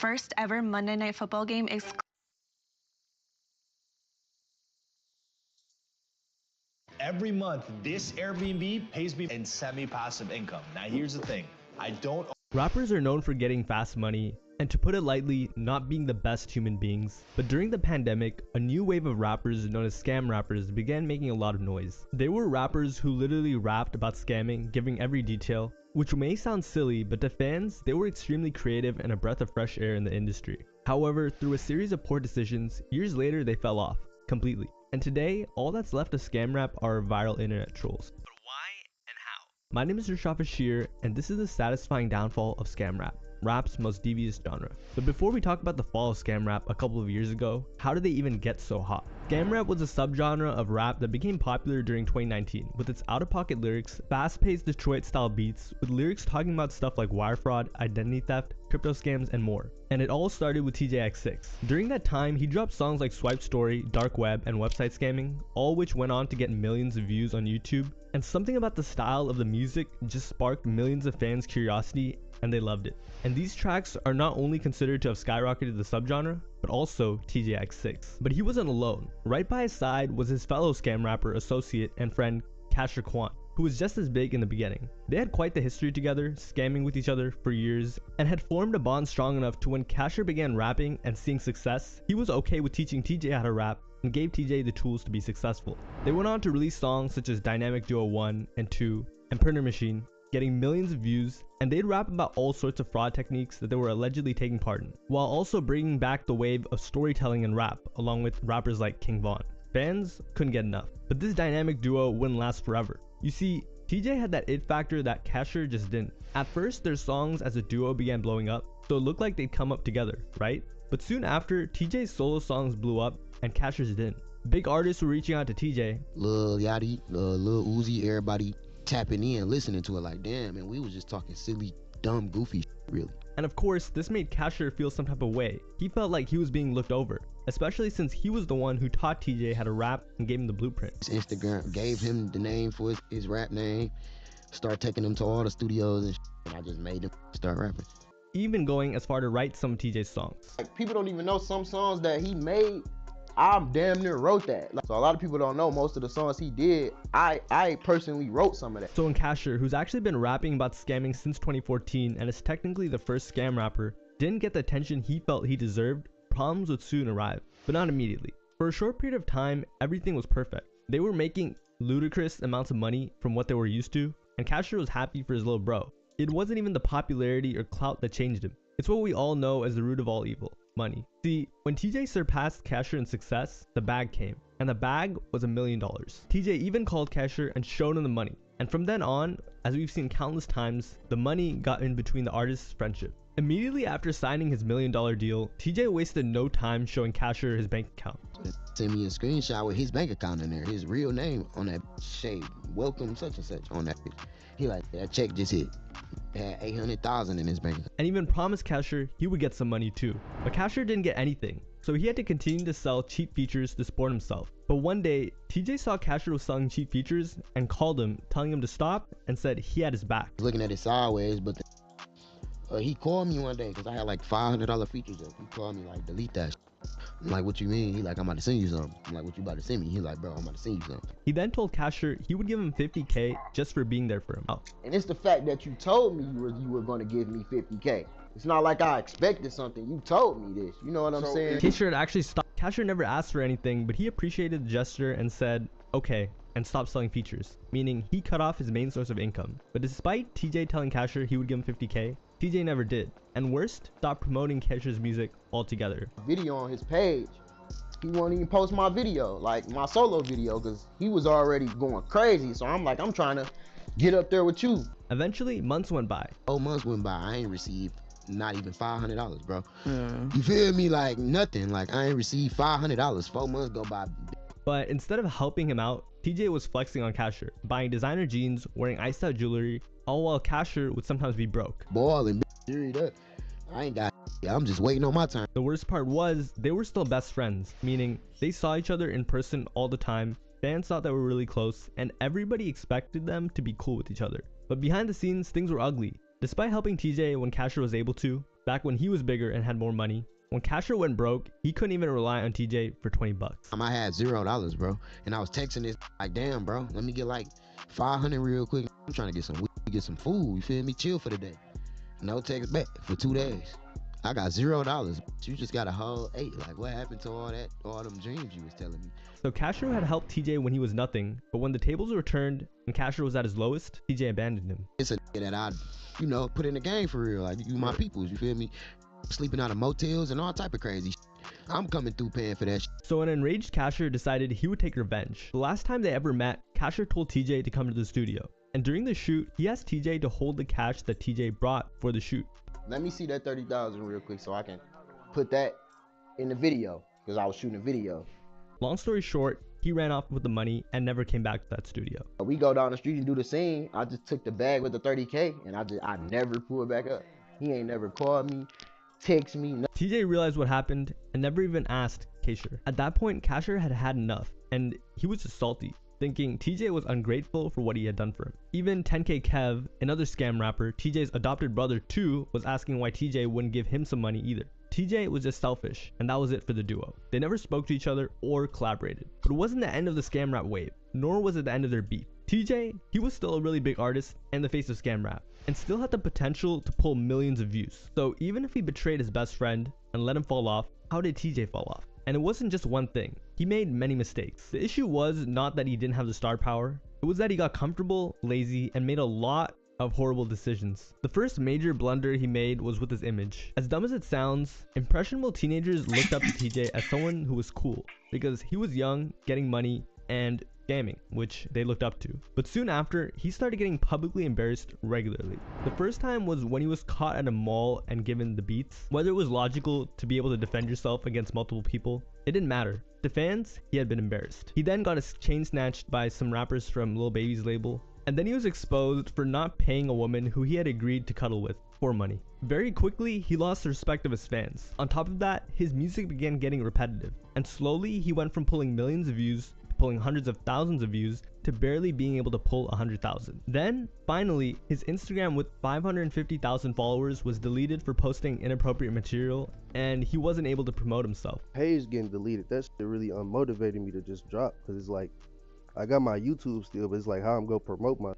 first ever Monday Night Football game Every month, this Airbnb pays me in semi-passive income. Now here's the thing, I don't... Rappers are known for getting fast money, and to put it lightly, not being the best human beings. But during the pandemic, a new wave of rappers known as scam rappers began making a lot of noise. They were rappers who literally rapped about scamming, giving every detail, which may sound silly, but to fans, they were extremely creative and a breath of fresh air in the industry. However, through a series of poor decisions, years later they fell off, completely. And today, all that's left of scam rap are viral internet trolls. But why and how? My name is Rashad Bashir, and this is the satisfying downfall of scam rap, rap's most devious genre. But before we talk about the fall of scam rap a couple of years ago, how did they even get so hot? Scam rap was a subgenre of rap that became popular during 2019 with its out-of-pocket lyrics, fast-paced Detroit-style beats, with lyrics talking about stuff like wire fraud, identity theft, crypto scams, and more. And it all started with TJX6. During that time, he dropped songs like Swipe Story, Dark Web, and Website Scamming, all which went on to get millions of views on YouTube. And something about the style of the music just sparked millions of fans' curiosity, and they loved it. And these tracks are not only considered to have skyrocketed the subgenre, but also TJX6. But he wasn't alone. Right by his side was his fellow scam rapper associate and friend Casher Quan, who was just as big in the beginning. They had quite the history together, scamming with each other for years, and had formed a bond strong enough to when Casher began rapping and seeing success, he was okay with teaching TJ how to rap and gave TJ the tools to be successful. They went on to release songs such as Dynamic Duo 1 and 2 and Printer Machine, getting millions of views, and they'd rap about all sorts of fraud techniques that they were allegedly taking part in, while also bringing back the wave of storytelling and rap, along with rappers like King Von. Fans couldn't get enough. But this dynamic duo wouldn't last forever. You see, TJ had that it factor that Casher just didn't. At first, their songs as a duo began blowing up, so it looked like they'd come up together, right? But soon after, TJ's solo songs blew up, and Casher's didn't. Big artists were reaching out to TJ. Lil Yachty, Lil Uzi, everybody tapping in, listening to it like, damn, and we was just talking silly, dumb, goofy shit, really. And of course, this made Casher feel some type of way. He felt like he was being looked over, especially since he was the one who taught TJ how to rap and gave him the blueprint. His Instagram gave him the name for his rap name, started taking him to all the studios, and I just made him start rapping. Even going as far to write some of TJ's songs. Like, people don't even know some songs that he made. I damn near wrote that. So a lot of people don't know most of the songs he did. I personally wrote some of that. So when Casher, who's actually been rapping about scamming since 2014 and is technically the first scam rapper, didn't get the attention he felt he deserved, problems would soon arrive, but not immediately. For a short period of time, everything was perfect. They were making ludicrous amounts of money from what they were used to, and Casher was happy for his little bro. It wasn't even the popularity or clout that changed him. It's what we all know as the root of all evil. Money. See, when TJ surpassed Casher in success, the bag came, and the bag was $1 million. TJ even called Casher and showed him the money, and from then on, as we've seen countless times, the money got in between the artists' friendship. Immediately after signing his $1 million deal, TJ wasted no time showing Casher his bank account. Send me a screenshot with his bank account in there, his real name on that shade, welcome such and such on that. He like, that check just hit. It had 800,000 in his bank account. And even promised Casher he would get some money too. But Casher didn't get anything, so he had to continue to sell cheap features to support himself. But one day, TJ saw Casher was selling cheap features and called him, telling him to stop, and said he had his back. Looking at it sideways, but he called me one day because I had like $500 features up. He called me like, delete that. I'm like, what you mean? He like, I'm about to send you something. I'm like, what you about to send me? He like, bro, I'm about to send you something. He then told Casher he would give him $50K just for being there for him. And it's the fact that you told me you were going to give me $50K. It's not like I expected something. You told me this. You know what I'm saying? Casher had actually stopped. Casher never asked for anything, but he appreciated the gesture and said, okay, and stopped selling features, meaning he cut off his main source of income. But despite TJ telling Casher he would give him $50K, TJ never did, and worst, stopped promoting Casher's music altogether. Video on his page, he won't even post my video, like my solo video, because he was already going crazy. So I'm like, I'm trying to get up there with you. Eventually, months went by. 4 months went by, I ain't received not even $500, bro. You feel me? Like nothing. Like I ain't received $500. 4 months go by. But instead of helping him out, TJ was flexing on Casher, buying designer jeans, wearing iced out jewelry, all while Casher would sometimes be broke. Balling, I ain't got. I'm just waiting on my time. The worst part was they were still best friends, meaning they saw each other in person all the time. Fans thought they were really close, and everybody expected them to be cool with each other. But behind the scenes, things were ugly. Despite helping TJ when Casher was able to, back when he was bigger and had more money. When Casher went broke, he couldn't even rely on TJ for 20 bucks. I had $0, bro, and I was texting this like, damn, bro, let me get like 500 real quick. I'm trying to get some weed, get some food, you feel me? Chill for the day. No text back for 2 days. I got $0. You just got a whole 8. Like, what happened to all that, all them dreams you was telling me? So Casher had helped TJ when he was nothing, but when the tables were turned and Casher was at his lowest, TJ abandoned him. It's a that I, put in the game for real. Like, you my peoples, you feel me? Sleeping out of motels and all type of crazy shit. I'm coming through paying for that shit. So an enraged Casher decided he would take revenge. The last time they ever met, Casher told TJ to come to the studio. And during the shoot, he asked TJ to hold the cash that TJ brought for the shoot. Let me see that 30,000 real quick so I can put that in the video, because I was shooting a video. Long story short, he ran off with the money and never came back to that studio. We go down the street and do the scene. I just took the bag with the 30K and I never pulled back up. He ain't never called me, text me. No. TJ realized what happened and never even asked Casher. At that point, Casher had had enough and he was just salty, thinking TJ was ungrateful for what he had done for him. Even 10K Kev, another scam rapper, TJ's adopted brother too, was asking why TJ wouldn't give him some money either. TJ was just selfish, and that was it for the duo. They never spoke to each other or collaborated. But it wasn't the end of the scam rap wave, nor was it the end of their beef. TJ, he was still a really big artist and the face of scam rap, and still had the potential to pull millions of views. So even if he betrayed his best friend and let him fall off, how did TJ fall off? And it wasn't just one thing. He made many mistakes. The issue was not that he didn't have the star power, it was that he got comfortable, lazy, and made a lot of horrible decisions. The first major blunder he made was with his image. As dumb as it sounds, impressionable teenagers looked up to TJ as someone who was cool because he was young, getting money, and scamming, which they looked up to. But soon after, he started getting publicly embarrassed regularly. The first time was when he was caught at a mall and given the beats. Whether it was logical to be able to defend yourself against multiple people, it didn't matter. To fans, he had been embarrassed. He then got his chain snatched by some rappers from Lil Baby's label, and then he was exposed for not paying a woman who he had agreed to cuddle with for money. Very quickly, he lost the respect of his fans. On top of that, his music began getting repetitive, and slowly he went from pulling millions of views to pulling hundreds of thousands of views to barely being able to pull 100,000. Then, finally, his Instagram with 550,000 followers was deleted for posting inappropriate material, and he wasn't able to promote himself. Page getting deleted, that shit really unmotivated me to just drop, because it's like, I got my YouTube still, but it's like how I'm gonna promote my.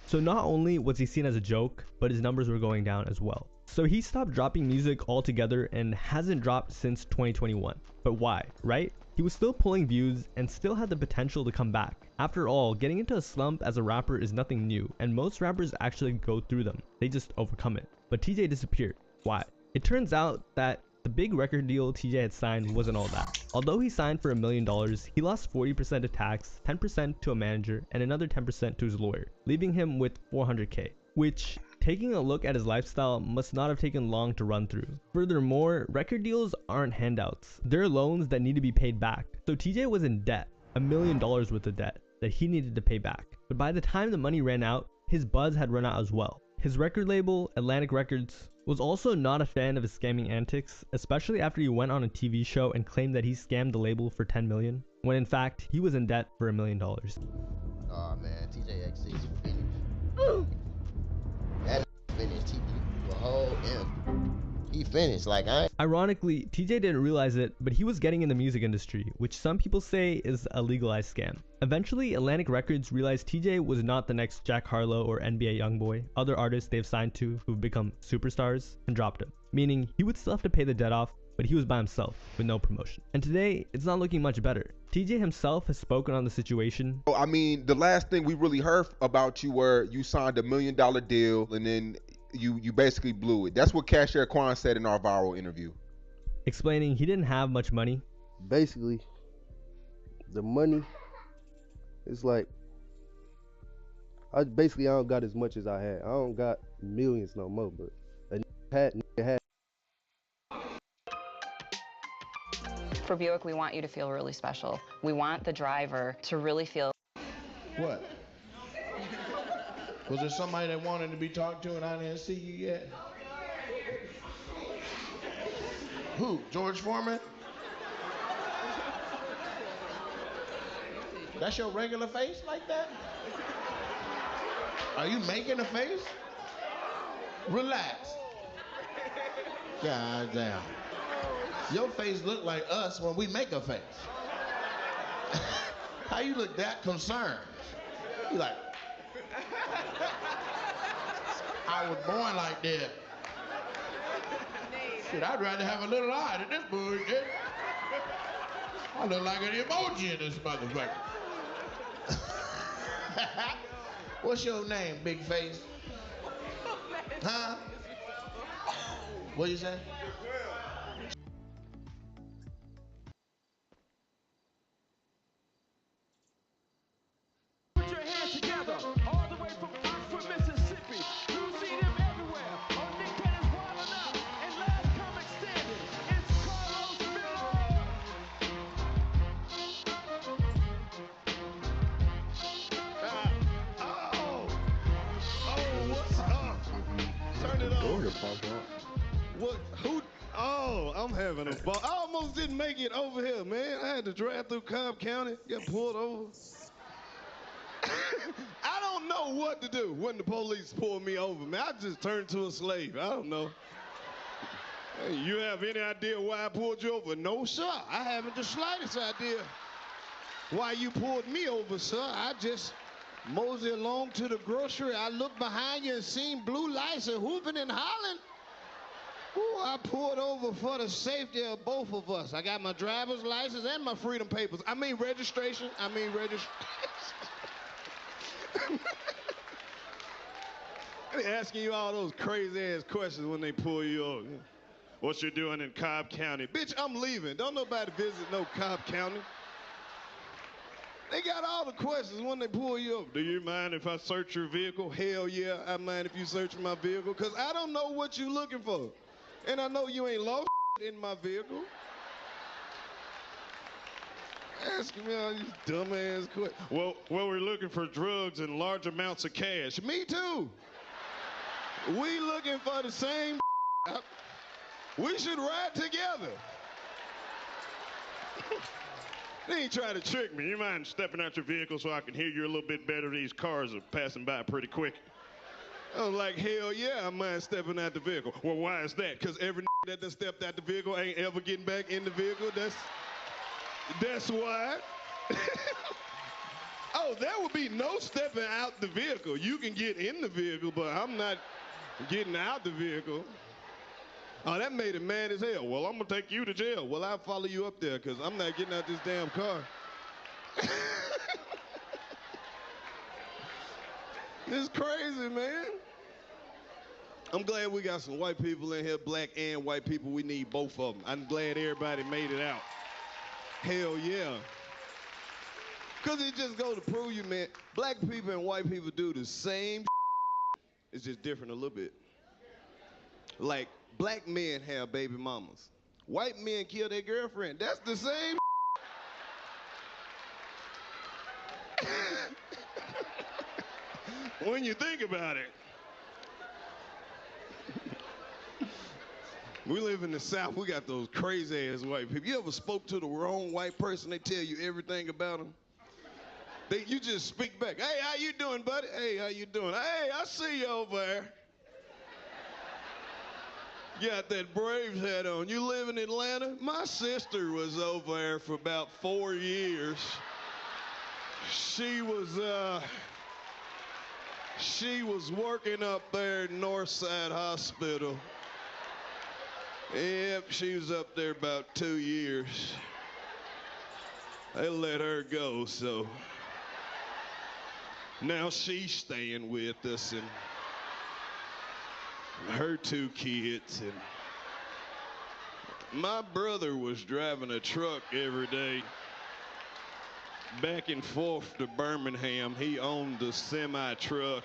So not only was he seen as a joke, but his numbers were going down as well. So he stopped dropping music altogether and hasn't dropped since 2021. But why, right? He was still pulling views and still had the potential to come back. After all, getting into a slump as a rapper is nothing new, and most rappers actually go through them. They just overcome it. But TJ disappeared. Why? It turns out that the big record deal TJ had signed wasn't all that. Although he signed for $1 million, he lost 40% to tax, 10% to a manager, and another 10% to his lawyer, leaving him with 400K, which, taking a look at his lifestyle, must not have taken long to run through. Furthermore, record deals aren't handouts. They're loans that need to be paid back. So TJ was in debt, $1 million worth of debt that he needed to pay back. But by the time the money ran out, his buzz had run out as well. His record label, Atlantic Records, was also not a fan of his scamming antics, especially after he went on a TV show and claimed that he scammed the label for $10 million, when in fact, he was in debt for $1 million. Oh man, TJXC finished. That finished. He blew a whole M. He finished, like Ironically, TJ didn't realize it, but he was getting in the music industry, which some people say is a legalized scam. Eventually, Atlantic Records realized TJ was not the next Jack Harlow or NBA Youngboy, other artists they've signed to who've become superstars, and dropped him. Meaning, he would still have to pay the debt off, but he was by himself, with no promotion. And today, it's not looking much better. TJ himself has spoken on the situation. I mean, the last thing we really heard about you were you signed $1 million deal, and then you basically blew it. That's what Cashier Quan said in our viral interview. Explaining he didn't have much money. Basically, the money, it's like, I don't got as much as I had. I don't got millions no more, but a had. For Buick, we want you to feel really special. We want the driver to really feel. What? Was there somebody that wanted to be talked to and I didn't see you yet? Who? George Foreman? That's your regular face like that? Are you making a face? Relax. God damn. Your face look like us when we make a face. How you look that concerned? You like, I was born like that. Shit, I'd rather have a little eye than this bullshit. I look like an emoji in this motherfucker. What's your name, big face? Huh? What you say? Put your hands together, all the way from Oxford, Mississippi. You see them everywhere. On Nick Cannon's Wildin' Out and Last Comic Standing. It's Carlos Miller. What's up? Turn it on. What? Who? Oh, I'm having a ball. I almost didn't make it over here, man. I had to drive through Cobb County, get pulled over. I don't know what to do when the police pull me over, man. I just turned to a slave. I don't know. Hey, you have any idea why I pulled you over? No, sir. I haven't the slightest idea why you pulled me over, sir. I just mosey along to the grocery. I looked behind you and seen blue lights and whooping and hollering. Ooh, I pulled over for the safety of both of us. I got my driver's license and my freedom papers. Registration. They asking you all those crazy ass questions when they pull you over. What you doing in Cobb County? Bitch, I'm leaving. Don't nobody visit no Cobb County. They got all the questions when they pull you over. Do you mind if I search your vehicle? Hell yeah, I mind if you search my vehicle, because I don't know what you're looking for. And I know you ain't lost in my vehicle. Asking me all these dumbass questions. Well, we're looking for drugs and large amounts of cash. Me too. We looking for the same. We should ride together. They ain't trying to trick me. You mind stepping out your vehicle so I can hear you a little bit better? These cars are passing by pretty quick. I was like, hell yeah, I mind stepping out the vehicle. Well, why is that? Because every that done stepped out the vehicle ain't ever getting back in the vehicle. That's why. Oh, there will be no stepping out the vehicle. You can get in the vehicle, but I'm not getting out the vehicle. Oh, that made him mad as hell. Well, I'm going to take you to jail. Well, I'll follow you up there because I'm not getting out this damn car. It's crazy, man. I'm glad we got some white people in here, black and white people. We need both of them. I'm glad everybody made it out. Hell yeah. Because it just goes to prove you, man, black people and white people do the same. It's just different a little bit. Like, black men have baby mamas. White men kill their girlfriend. That's the same. When you think about it. We live in the South. We got those crazy ass white people. You ever spoke to the wrong white person? They tell you everything about them. You just speak back. Hey, how you doing, buddy? Hey, how you doing? Hey, I see you over there. You got that Braves hat on. You live in Atlanta? My sister was over there for about 4 years. She was working up there at Northside Hospital. Yep, she was up there about 2 years. They let her go, so now she's staying with us and her 2 kids. And my brother was driving a truck every day back and forth to Birmingham. He owned a semi truck.